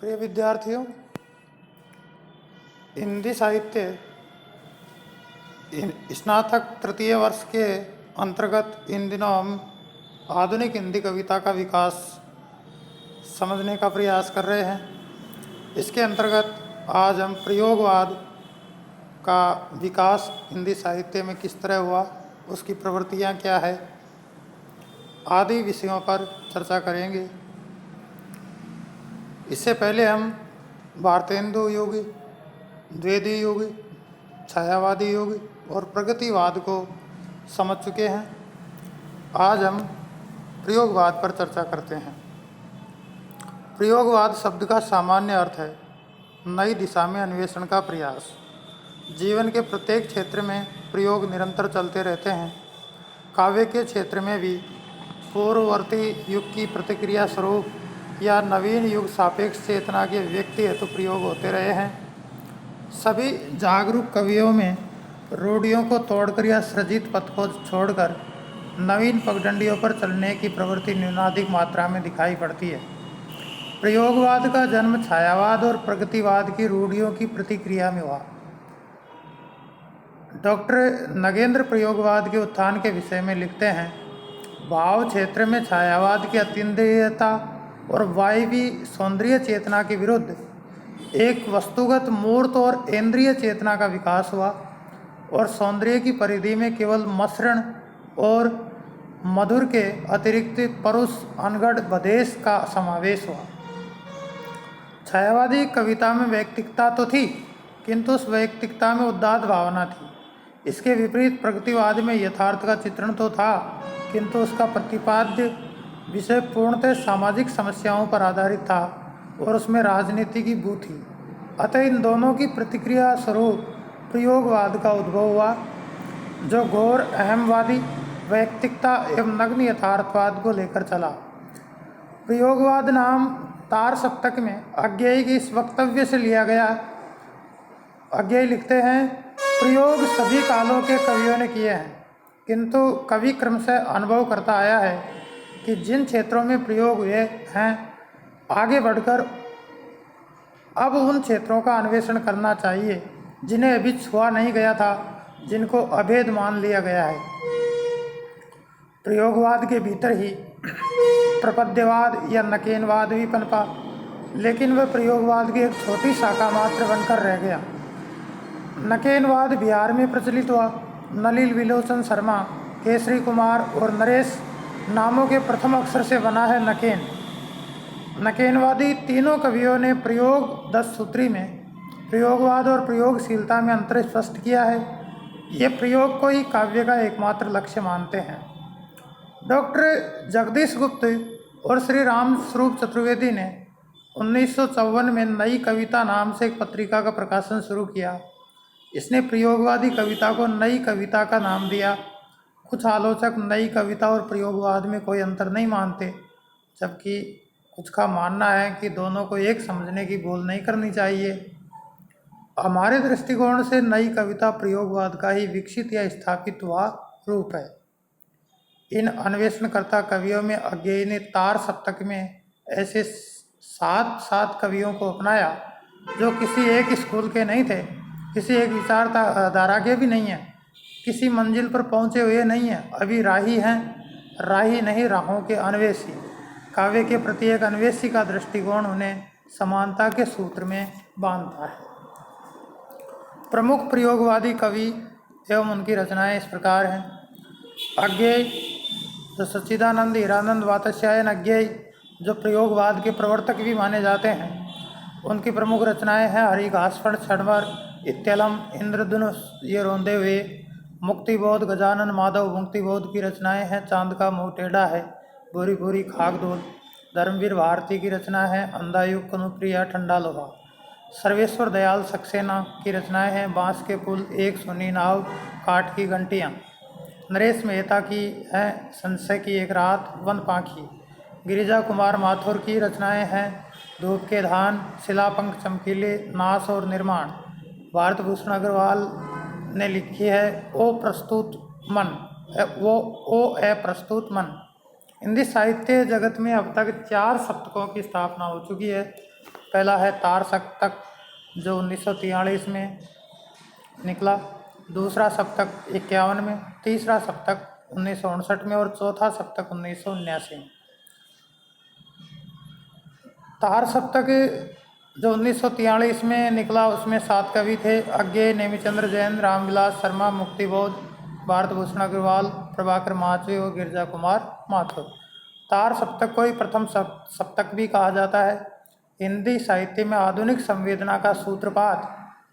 प्रिय विद्यार्थियों, हिंदी साहित्य स्नातक तृतीय वर्ष के अंतर्गत इन दिनों हम आधुनिक हिंदी कविता का विकास समझने का प्रयास कर रहे हैं। इसके अंतर्गत आज हम प्रयोगवाद का विकास हिंदी साहित्य में किस तरह हुआ, उसकी प्रवृत्तियाँ क्या है, आदि विषयों पर चर्चा करेंगे। इससे पहले हम भारतेंदु युग, द्विवेदी युग, छायावादी युग और प्रगतिवाद को समझ चुके हैं। आज हम प्रयोगवाद पर चर्चा करते हैं। प्रयोगवाद शब्द का सामान्य अर्थ है नई दिशा में अन्वेषण का प्रयास। जीवन के प्रत्येक क्षेत्र में प्रयोग निरंतर चलते रहते हैं। काव्य के क्षेत्र में भी पूर्ववर्ती युग की प्रतिक्रिया स्वरूप या नवीन युग सापेक्ष चेतना के व्यक्ति हेतु प्रयोग होते रहे हैं। सभी जागरूक कवियों में रूढ़ियों को तोड़कर या सृजित पथ को छोड़कर नवीन पगडंडियों पर चलने की प्रवृत्ति न्यूनाधिक मात्रा में दिखाई पड़ती है। प्रयोगवाद का जन्म छायावाद और प्रगतिवाद की रूढ़ियों की प्रतिक्रिया में हुआ। डॉक्टर नगेंद्र प्रयोगवाद के उत्थान के विषय में लिखते हैं, भाव क्षेत्र में छायावाद की अतीन्द्रियता और वायवी सौंदर्य चेतना के विरुद्ध एक वस्तुगत मूर्त और इंद्रिय चेतना का विकास हुआ और सौंदर्य की परिधि में केवल मसृण और मधुर के अतिरिक्त परुष अनगढ़ बदेश का समावेश हुआ। छायावादी कविता में वैयक्तिकता तो थी, किंतु उस वैयक्तिकता में उदात्त भावना थी। इसके विपरीत प्रगतिवाद में यथार्थ का चित्रण तो था, किंतु उसका प्रतिपाद्य विषय पूर्णतः सामाजिक समस्याओं पर आधारित था और उसमें राजनीति की बू थी। अतः इन दोनों की प्रतिक्रिया स्वरूप प्रयोगवाद का उद्भव हुआ, जो घोर अहमवादी वैयक्तिकता एवं नग्न यथार्थवाद को लेकर चला। प्रयोगवाद नाम तार सप्तक में अज्ञेय के इस वक्तव्य से लिया गया। अज्ञेय लिखते हैं, प्रयोग सभी कालों के कवियों ने किए हैं, किंतु कवि क्रमशः अनुभव करता आया है कि जिन क्षेत्रों में प्रयोग हुए हैं, आगे बढ़कर अब उन क्षेत्रों का अन्वेषण करना चाहिए जिन्हें अभी छुआ नहीं गया था, जिनको अभेद मान लिया गया है। प्रयोगवाद के भीतर ही प्रपद्यवाद या नकेनवाद भी पनपा, लेकिन वह प्रयोगवाद की एक छोटी शाखा मात्र बनकर रह गया। नकेनवाद बिहार में प्रचलित हुआ। नलिल विलोचन शर्मा, केसरी कुमार और नरेश नामों के प्रथम अक्षर से बना है नकेन। नकेनवादी तीनों कवियों ने प्रयोग 10 सूत्री में प्रयोगवाद और प्रयोगशीलता में अंतर स्पष्ट किया है। ये प्रयोग को ही काव्य का एकमात्र लक्ष्य मानते हैं। डॉक्टर जगदीश गुप्त और श्री राम स्वरूप चतुर्वेदी ने 1954 में नई कविता नाम से एक पत्रिका का प्रकाशन शुरू किया। इसने प्रयोगवादी कविता को नई कविता का नाम दिया। कुछ आलोचक नई कविता और प्रयोगवाद में कोई अंतर नहीं मानते, जबकि कुछ का मानना है कि दोनों को एक समझने की भूल नहीं करनी चाहिए। हमारे दृष्टिकोण से नई कविता प्रयोगवाद का ही विकसित या स्थापित हुआ रूप है। इन अन्वेषणकर्ता कवियों में अज्ञेय ने तार सप्तक में ऐसे 7 कवियों को अपनाया जो किसी एक स्कूल के नहीं थे, किसी एक विचारधारा के भी नहीं हैं, किसी मंजिल पर पहुँचे हुए नहीं हैं, अभी राही हैं, राही नहीं राहों के अन्वेषी। काव्य के प्रति एक अन्वेषी का दृष्टिकोण उन्हें समानता के सूत्र में बांधता है। प्रमुख प्रयोगवादी कवि एवं उनकी रचनाएं इस प्रकार हैं। अज्ञेय, जो सच्चिदानंद हीरानंद वात्स्यायन अज्ञेय, जो प्रयोगवाद के प्रवर्तक भी माने जाते हैं, उनकी प्रमुख रचनाएं हैं हरिघासफण छड़मर, इत्यलम, इंद्रधनुष, ये रोंदे हुए, मुक्तिबोध, गजानन माधव मुक्तिबोध की रचनाएं हैं चांद का मुँह टेढ़ा है, भूरी भूरी खाकदोल। धर्मवीर भारती की रचना है अंधायुग, कनुप्रिया, ठंडा लोहा। सर्वेश्वर दयाल सक्सेना की रचनाएं हैं बांस के पुल, एक सुनी नाव, काठ की घंटियाँ। नरेश मेहता की है संशय की एक रात, वन पाखी। गिरिजा कुमार माथुर की रचनाएं हैं धूप के धान, शिलापंख चमकीले, नाश और निर्माण। भारत भूषण अग्रवाल ने लिखी है ओ प्रस्तुत मन, ओ ए प्रस्तुत मन। हिंदी साहित्य जगत में अब तक 4 सप्तकों की स्थापना हो चुकी है। पहला है तार सप्तक जो 1943 में निकला, दूसरा सप्तक 51 में, तीसरा सप्तक 1959 में और चौथा सप्तक 1979 में। तार सप्तक जो 1943 में निकला उसमें 7 कवि थे: अज्ञेय, नेमिचंद्र जैन, रामविलास शर्मा, मुक्तिबोध, भारत भूषण अग्रवाल, प्रभाकर महात्वे और गिरिजा कुमार माथुर। तार सप्तक को ही प्रथम सप्तक भी कहा जाता है। हिंदी साहित्य में आधुनिक संवेदना का सूत्रपात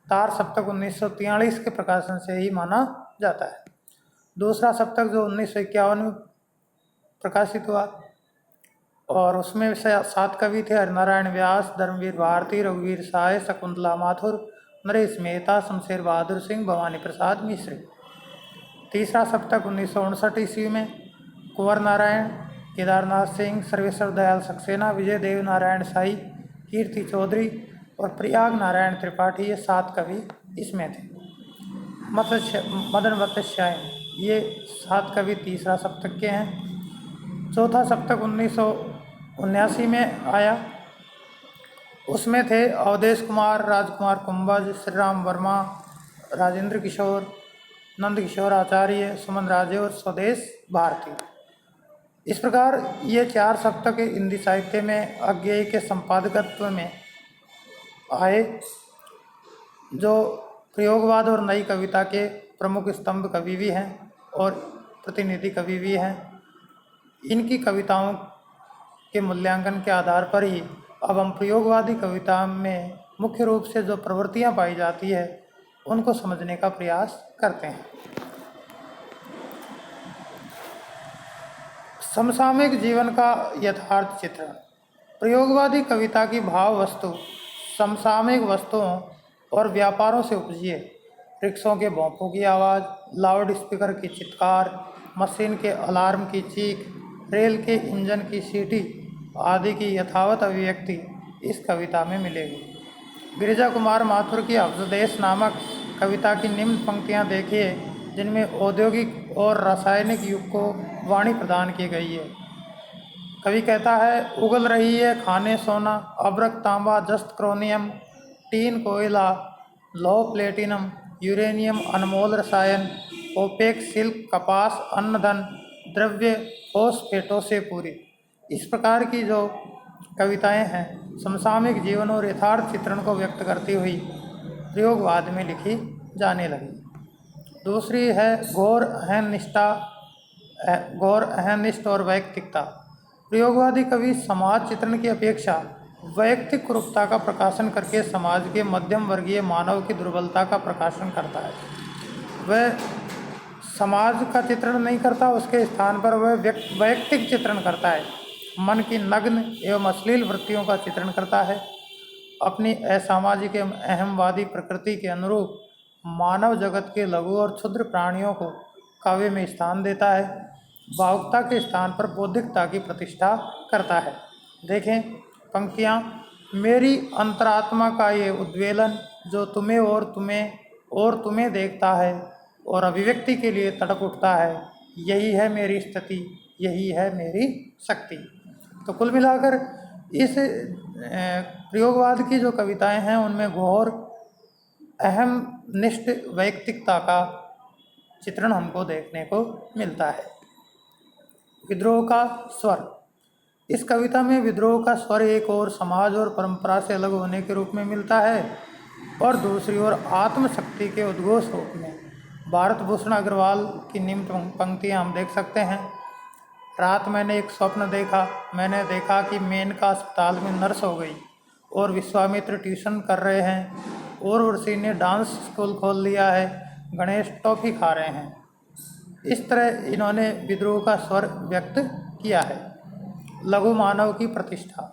तार सप्तक 1943 के प्रकाशन से ही माना जाता है। दूसरा सप्तक जो 1951 में प्रकाशित हुआ और उसमें 7 कवि थे: हरिनारायण व्यास, धर्मवीर भारती, रघुवीर साय, शकुंतला माथुर, नरेश मेहता, शमशेर बहादुर सिंह, भवानी प्रसाद मिश्र। तीसरा सप्तक 1959 ईस्वी में कुंवर नारायण, केदारनाथ सिंह, सर्वेश्वर दयाल सक्सेना, विजय देव नारायण शाही, कीर्ति चौधरी और प्रयाग नारायण त्रिपाठी, ये 7 कवि इसमें थे। मदन मत्स्यायन, ये 7 कवि तीसरा सप्तक के हैं। चौथा सप्तक 1979 में आया, उसमें थे अवधेश कुमार, राजकुमार कुंभज, श्री राम वर्मा, राजेंद्र किशोर, नंद किशोर आचार्य, सुमन राजे और स्वदेश भारती। इस प्रकार ये 4 सप्तक हिंदी साहित्य में अज्ञेय के संपादकत्व में आए, जो प्रयोगवाद और नई कविता के प्रमुख स्तंभ कवि भी हैं और प्रतिनिधि कवि भी हैं। इनकी कविताओं के मूल्यांकन के आधार पर ही अब हम प्रयोगवादी कविता में मुख्य रूप से जो प्रवृत्तियां पाई जाती है उनको समझने का प्रयास करते हैं। समसामयिक जीवन का यथार्थ चित्रण। प्रयोगवादी कविता की भाव वस्तु समसामयिक वस्तुओं और व्यापारों से उपजी है। रिक्शों के भौंपों की आवाज़, लाउड स्पीकर की चित्कार, मशीन के अलार्म की चीख, रेल के इंजन की सीटी आदि की यथावत अभिव्यक्ति इस कविता में मिलेगी। गिरिजा कुमार माथुर की अब्जदेश नामक कविता की निम्न पंक्तियां देखिए, जिनमें औद्योगिक और रासायनिक युग को वाणी प्रदान की गई है। कवि कहता है: उगल रही है खाने सोना, अब्रक तांबा जस्त क्रोनियम, टीन कोयला, लौह प्लेटिनम, यूरेनियम अनमोल रसायन, ओपेक सिल्क कपास अन्नधन द्रव्य फोस्फेटों से पूरी। इस प्रकार की जो कविताएं हैं समसामयिक जीवन और यथार्थ चित्रण को व्यक्त करती हुई प्रयोगवाद में लिखी जाने लगी। दूसरी है घोर अहंनिष्ठ और वैयक्तिकता। प्रयोगवादी कवि समाज चित्रण की अपेक्षा वैयक्तिक कुरूपता का प्रकाशन करके समाज के मध्यम वर्गीय मानव की दुर्बलता का प्रकाशन करता है। वह समाज का चित्रण नहीं करता, उसके स्थान पर वह वैयक्तिक चित्रण करता है। मन की नग्न एवं अश्लील वृत्तियों का चित्रण करता है। अपनी असामाजिक एवं अहमवादी प्रकृति के अनुरूप मानव जगत के लघु और क्षुद्र प्राणियों को काव्य में स्थान देता है। भावुकता के स्थान पर बौद्धिकता की प्रतिष्ठा करता है। देखें पंक्तियाँ: मेरी अंतरात्मा का ये उद्वेलन जो तुम्हें और तुम्हें देखता है और अभिव्यक्ति के लिए तड़प उठता है, यही है मेरी स्थिति, यही है मेरी शक्ति। तो कुल मिलाकर इस प्रयोगवाद की जो कविताएं हैं उनमें घोर अहमनिष्ठ वैयक्तिकता का चित्रण हमको देखने को मिलता है। विद्रोह का स्वर। इस कविता में विद्रोह का स्वर एक और समाज और परंपरा से अलग होने के रूप में मिलता है और दूसरी ओर आत्मशक्ति के उद्घोष रूप में। भारत भूषण अग्रवाल की निम्न पंक्तियाँ हम देख सकते हैं: रात मैंने एक स्वप्न देखा, मैंने देखा कि मेनका अस्पताल में नर्स हो गई और विश्वामित्र ट्यूशन कर रहे हैं और उर्सी ने डांस स्कूल खोल लिया है, गणेश टॉफी खा रहे हैं। इस तरह इन्होंने विद्रोह का स्वर व्यक्त किया है। लघु मानव की प्रतिष्ठा।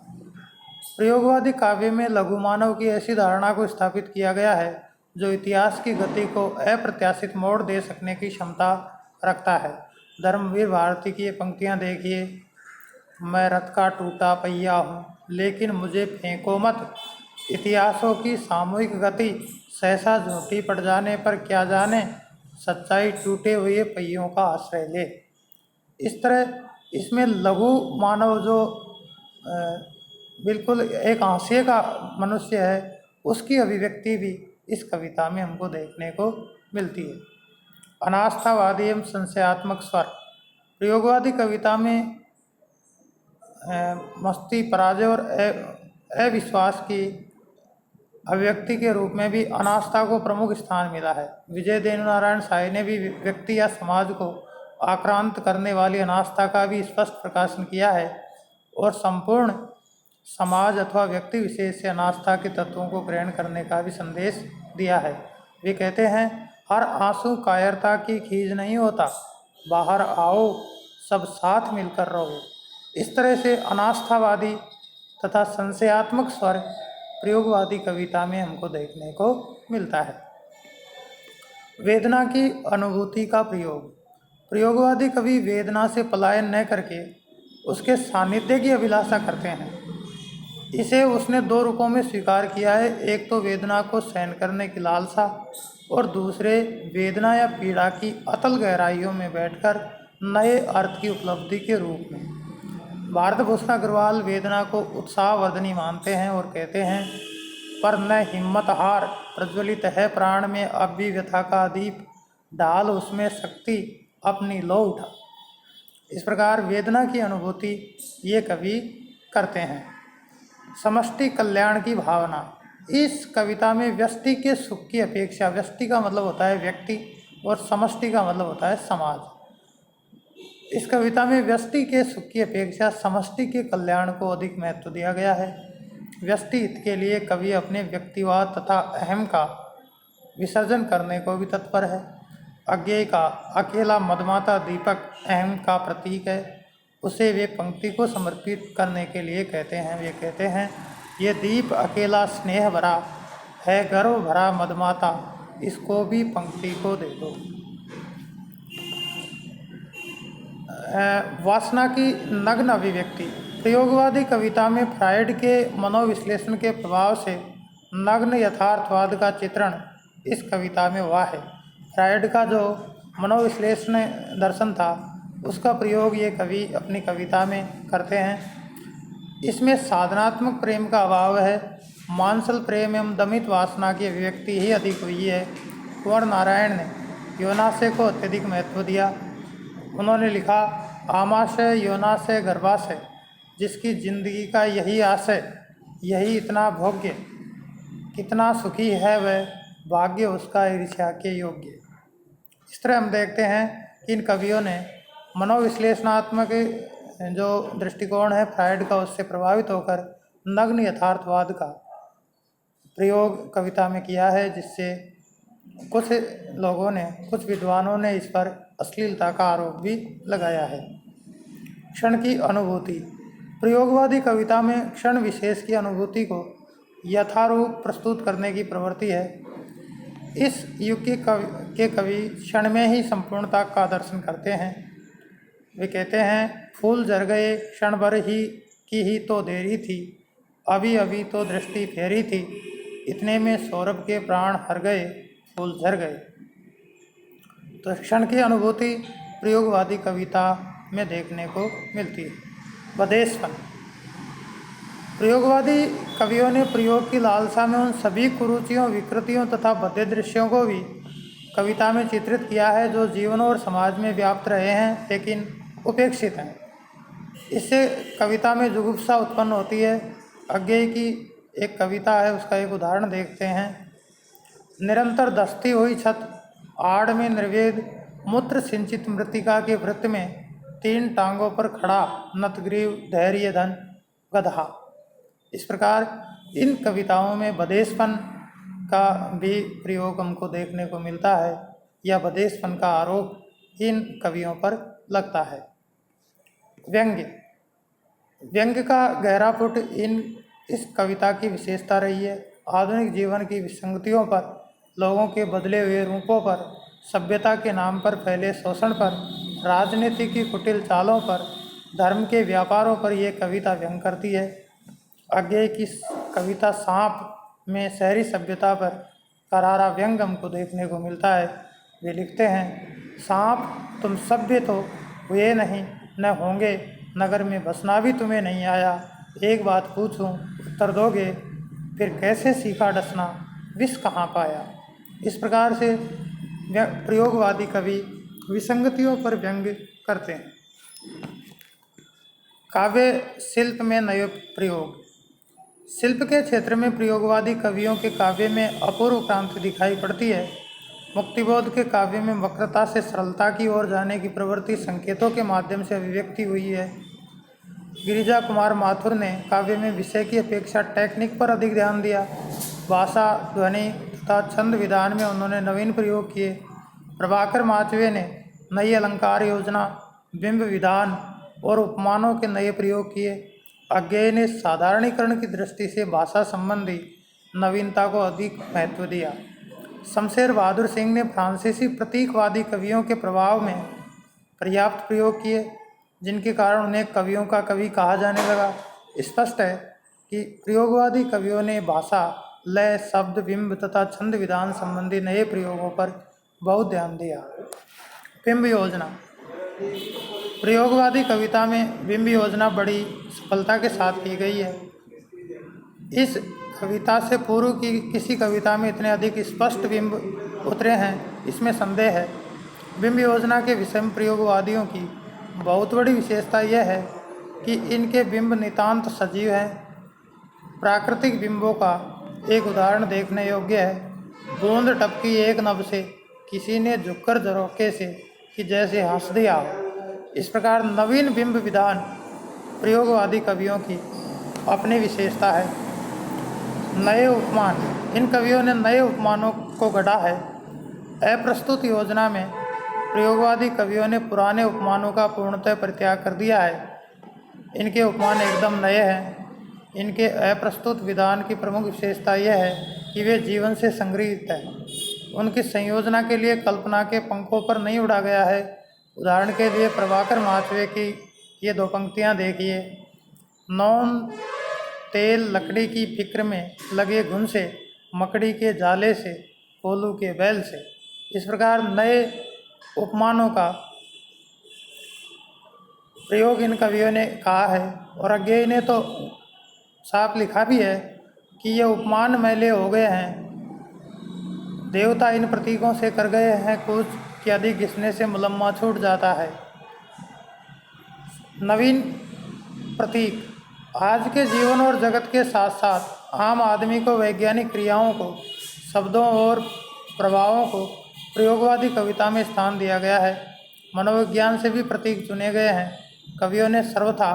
प्रयोगवादी काव्य में लघु मानव की ऐसी धारणा को स्थापित किया गया है जो इतिहास की गति को अप्रत्याशित मोड़ दे सकने की क्षमता रखता है। धर्मवीर भारती की ये पंक्तियाँ देखिए: मैं रथ का टूटा पहिया हूँ लेकिन मुझे फेंको मत, इतिहासों की सामूहिक गति सहसा झूठी पड़ जाने पर क्या जाने, सच्चाई टूटे हुए पहियों का आश्रय ले। इस तरह इसमें लघु मानव जो बिल्कुल एक हास्य का मनुष्य है, उसकी अभिव्यक्ति भी इस कविता में हमको देखने को मिलती है। अनास्थावादी एवं संशयात्मक स्वर। प्रयोगवादी कविता में मस्ती, पराजय और अविश्वास की अभिव्यक्ति के रूप में भी अनास्था को प्रमुख स्थान मिला है। विजय देवनारायण साय ने भी व्यक्ति या समाज को आक्रांत करने वाली अनास्था का भी स्पष्ट प्रकाशन किया है और संपूर्ण समाज अथवा व्यक्ति विशेष से अनास्था के तत्वों को ग्रहण करने का भी संदेश दिया है। वे कहते हैं, हर आंसू कायरता की खींच नहीं होता, बाहर आओ सब साथ मिलकर रहो। इस तरह से अनास्थावादी तथा संशयात्मक स्वर प्रयोगवादी कविता में हमको देखने को मिलता है। वेदना की अनुभूति का प्रयोग। प्रयोगवादी कवि वेदना से पलायन न करके उसके सानिध्य की अभिलाषा करते हैं। इसे उसने दो रूपों में स्वीकार किया है, एक तो वेदना को सहन करने की लालसा और दूसरे वेदना या पीड़ा की अतल गहराइयों में बैठकर नए अर्थ की उपलब्धि के रूप में। भारत भूषण अग्रवाल वेदना को उत्साहवर्धनी मानते हैं और कहते हैं, पर न हिम्मत हार, प्रज्वलित है प्राण में अब भी व्यथा का दीप, डाल उसमें शक्ति अपनी लो उठा। इस प्रकार वेदना की अनुभूति ये कवि करते हैं। समष्टि कल्याण की भावना। इस कविता में व्यष्टि के सुख की अपेक्षा, व्यष्टि का मतलब होता है व्यक्ति और समष्टि का मतलब होता है समाज। इस कविता में व्यष्टि के सुख की अपेक्षा समष्टि के कल्याण को अधिक महत्व दिया गया है। व्यष्टि हित के लिए कवि अपने व्यक्तिवाद तथा अहम का विसर्जन करने को भी तत्पर है। अज्ञेय का अकेला मदमाता दीपक अहम का प्रतीक है, उसे वे पंक्ति को समर्पित करने के लिए कहते हैं। वे कहते हैं, ये दीप अकेला स्नेह भरा है, गर्व भरा मदमाता, इसको भी पंक्ति को दे दो। वासना की नग्न अभिव्यक्ति। प्रयोगवादी कविता में फ्रायड के मनोविश्लेषण के प्रभाव से नग्न यथार्थवाद का चित्रण इस कविता में हुआ है। फ्रायड का जो मनोविश्लेषण दर्शन था, उसका प्रयोग ये कवि अपनी कविता में करते हैं। इसमें साधनात्मक प्रेम का अभाव है, मांसल प्रेम एवं दमित वासना की अभिव्यक्ति ही अधिक हुई है। कुंवर नारायण ने योनाशय को अत्यधिक महत्व दिया। उन्होंने लिखा, आमाशय योनाशय गर्भाशय, जिसकी जिंदगी का यही आशय, यही इतना भोग्य, कितना सुखी है वह, भाग्य उसका ईर्ष्या के योग्य। इस तरह हम देखते हैं कि इन कवियों ने मनोविश्लेषणात्मक जो दृष्टिकोण है फ्रायड का, उससे प्रभावित होकर नग्न यथार्थवाद का प्रयोग कविता में किया है, जिससे कुछ लोगों ने, कुछ विद्वानों ने इस पर अश्लीलता का आरोप भी लगाया है। क्षण की अनुभूति। प्रयोगवादी कविता में क्षण विशेष की अनुभूति को यथारूप प्रस्तुत करने की प्रवृत्ति है। इस युग के कवि क्षण में ही संपूर्णता का दर्शन करते हैं। वे कहते हैं, फूल झर गए क्षण भर ही तो देरी थी, अभी अभी तो दृष्टि फेरी थी, इतने में सौरभ के प्राण हर गए, फूल झर गए। तो क्षण की अनुभूति प्रयोगवादी कविता में देखने को मिलती है। बदेशपन। प्रयोगवादी कवियों ने प्रयोग की लालसा में उन सभी कुरुचियों, विकृतियों तथा बद्य दृश्यों को भी कविता में चित्रित किया है जो जीवन और समाज में व्याप्त रहे हैं लेकिन उपेक्षित हैं। इससे कविता में जुगुप्सा उत्पन्न होती है। अज्ञेय की एक कविता है, उसका एक उदाहरण देखते हैं। निरंतर धसती हुई छत, आड़ में निर्वेद, मूत्र सिंचित मृतिका के वृत्त में, तीन टांगों पर खड़ा, नतग्रीव धैर्य धन गधा। इस प्रकार इन कविताओं में बदेशपन का भी प्रयोग हमको देखने को मिलता है, या बदेशपन का आरोप इन कवियों पर लगता है। व्यंग्य। व्यंग्य का गहरा पुट इस कविता की विशेषता रही है। आधुनिक जीवन की विसंगतियों पर, लोगों के बदले हुए रूपों पर, सभ्यता के नाम पर फैले शोषण पर, राजनीति की कुटिल चालों पर, धर्म के व्यापारों पर यह कविता व्यंग करती है। अज्ञेय की कविता सांप में शहरी सभ्यता पर करारा व्यंग हमको देखने को मिलता है। वे लिखते हैं, सांप तुम सभ्य तो हुए नहीं, न होंगे, नगर में बसना भी तुम्हें नहीं आया, एक बात पूछूं उत्तर दोगे, फिर कैसे सीखा डसना, विष कहाँ पाया। इस प्रकार से प्रयोगवादी कवि विसंगतियों पर व्यंग्य करते हैं। काव्य शिल्प में नए प्रयोग। शिल्प के क्षेत्र में प्रयोगवादी कवियों के काव्य में अपूर्व क्रांति दिखाई पड़ती है। मुक्तिबोध के काव्य में वक्रता से सरलता की ओर जाने की प्रवृत्ति संकेतों के माध्यम से अभिव्यक्ति हुई है। गिरिजा कुमार माथुर ने काव्य में विषय की अपेक्षा टेक्निक पर अधिक ध्यान दिया। भाषा, ध्वनि तथा छंद विधान में उन्होंने नवीन प्रयोग किए। प्रभाकर माचवे ने नई अलंकार योजना, बिंब विधान और उपमानों के नए प्रयोग किए। अज्ञेय ने साधारणीकरण की दृष्टि से भाषा संबंधी नवीनता को अधिक महत्व दिया। शमशेर बहादुर सिंह ने फ्रांसीसी प्रतीकवादी कवियों के प्रभाव में पर्याप्त प्रयोग किए, जिनके कारण उन्हें कवियों का कवि कहा जाने लगा। स्पष्ट है कि प्रयोगवादी कवियों ने भाषा, लय, शब्द, बिंब तथा छंद विधान संबंधी नए प्रयोगों पर बहुत ध्यान दिया। बिंब योजना। प्रयोगवादी कविता में बिंब योजना बड़ी सफलता के साथ की गई है। इस कविता से पूर्व की किसी कविता में इतने अधिक स्पष्ट बिंब उतरे हैं, इसमें संदेह है। बिंब योजना के विषय में प्रयोगवादियों की बहुत बड़ी विशेषता यह है कि इनके बिंब नितांत सजीव हैं। प्राकृतिक बिंबों का एक उदाहरण देखने योग्य है। बूंद टपकी एक नभ से, किसी ने झुककर झरोखे से, कि जैसे हंस दिया हो। इस प्रकार नवीन बिंब विधान प्रयोगवादी कवियों की अपनी विशेषता है। नए उपमान। इन कवियों ने नए उपमानों को गढ़ा है। अप्रस्तुत योजना में प्रयोगवादी कवियों ने पुराने उपमानों का पूर्णतः परित्याग कर दिया है। इनके उपमान एकदम नए हैं। इनके अप्रस्तुत विधान की प्रमुख विशेषता यह है कि वे जीवन से संगृहीत हैं। उनकी संयोजना के लिए कल्पना के पंखों पर नहीं उड़ा गया है। उदाहरण के लिए प्रभाकर माचवे की ये दो पंक्तियाँ देखिए। नौन तेल लकड़ी की फिक्र में लगे घुन से, मकड़ी के जाले से, कोल्हू के बैल से। इस प्रकार नए उपमानों का प्रयोग इन कवियों ने कहा है। और अज्ञेय ने तो साफ लिखा भी है कि ये उपमान मैले हो गए हैं, देवता इन प्रतीकों से कर गए हैं कुछ, कि अधिक घिसने से मुलम्मा छूट जाता है। नवीन प्रतीक। आज के जीवन और जगत के साथ साथ आम आदमी को वैज्ञानिक क्रियाओं को, शब्दों और प्रभावों को प्रयोगवादी कविता में स्थान दिया गया है। मनोविज्ञान से भी प्रतीक चुने गए हैं। कवियों ने सर्वथा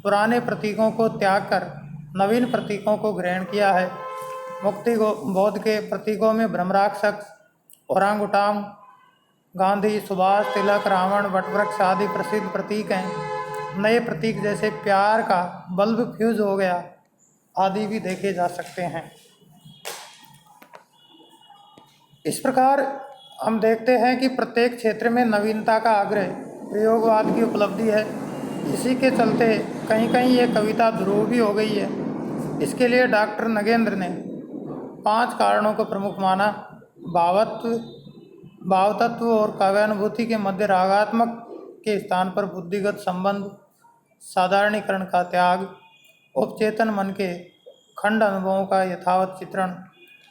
पुराने प्रतीकों को त्याग कर नवीन प्रतीकों को ग्रहण किया है। मुक्ति बोध के प्रतीकों में ब्रह्मराक्षस, ओरांगुटांग, गांधी, सुभाष, तिलक, रावण, वटवृक्ष आदि प्रसिद्ध प्रतीक हैं। नए प्रतीक जैसे प्यार का बल्ब फ्यूज हो गया आदि भी देखे जा सकते हैं। इस प्रकार हम देखते हैं कि प्रत्येक क्षेत्र में नवीनता का आग्रह प्रयोगवाद की उपलब्धि है। इसी के चलते कहीं कहीं ये कविता ध्रुव भी हो गई है। इसके लिए डॉक्टर नगेंद्र ने 5 कारणों को प्रमुख माना। भावतत्व और काव्यानुभूति के मध्य रागात्मक के स्थान पर बुद्धिगत संबंध, साधारणीकरण का त्याग, उपचेतन मन के खंड अनुभवों का यथावत चित्रण,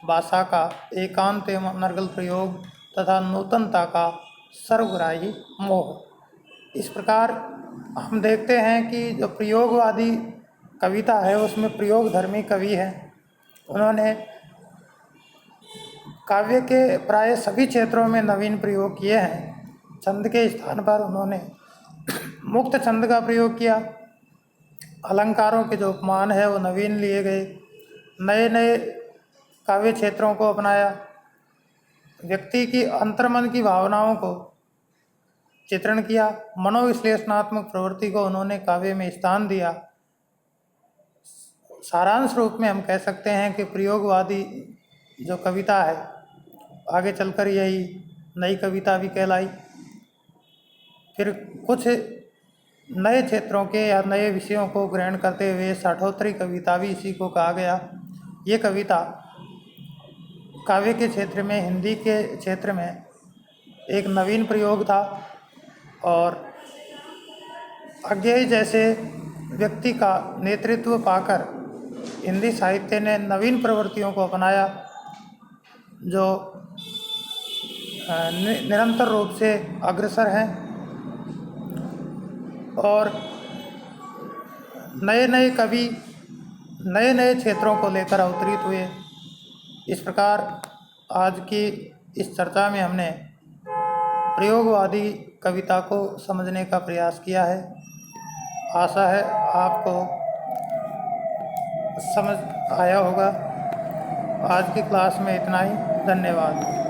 भाषा का एकांत एवं अनर्गल प्रयोग तथा नूतनता का सर्वग्राही मोह। इस प्रकार हम देखते हैं कि जो प्रयोगवादी कविता है उसमें प्रयोगधर्मी कवि हैं। उन्होंने काव्य के प्राय सभी क्षेत्रों में नवीन प्रयोग किए हैं। छंद के स्थान पर उन्होंने मुक्त छंद का प्रयोग किया। अलंकारों के जो उपमान है वो नवीन लिए गए। नए नए काव्य क्षेत्रों को अपनाया। व्यक्ति की अंतर्मन की भावनाओं को चित्रण किया। मनोविश्लेषणात्मक प्रवृत्ति को उन्होंने काव्य में स्थान दिया। सारांश रूप में हम कह सकते हैं कि प्रयोगवादी जो कविता है आगे चलकर यही नई कविता भी कहलाई। फिर कुछ नए क्षेत्रों के या नए विषयों को ग्रहण करते हुए साठोत्तरी कविता भी इसी को कहा गया। ये कविता काव्य के क्षेत्र में, हिंदी के क्षेत्र में एक नवीन प्रयोग था और अज्ञेय जैसे व्यक्ति का नेतृत्व पाकर हिंदी साहित्य ने नवीन प्रवृत्तियों को अपनाया, जो निरंतर रूप से अग्रसर हैं और नए नए कवि नए नए क्षेत्रों को लेकर अवतरित हुए। इस प्रकार आज की इस चर्चा में हमने प्रयोगवादी कविता को समझने का प्रयास किया है। आशा है आपको समझ आया होगा। आज की क्लास में इतना ही। धन्यवाद।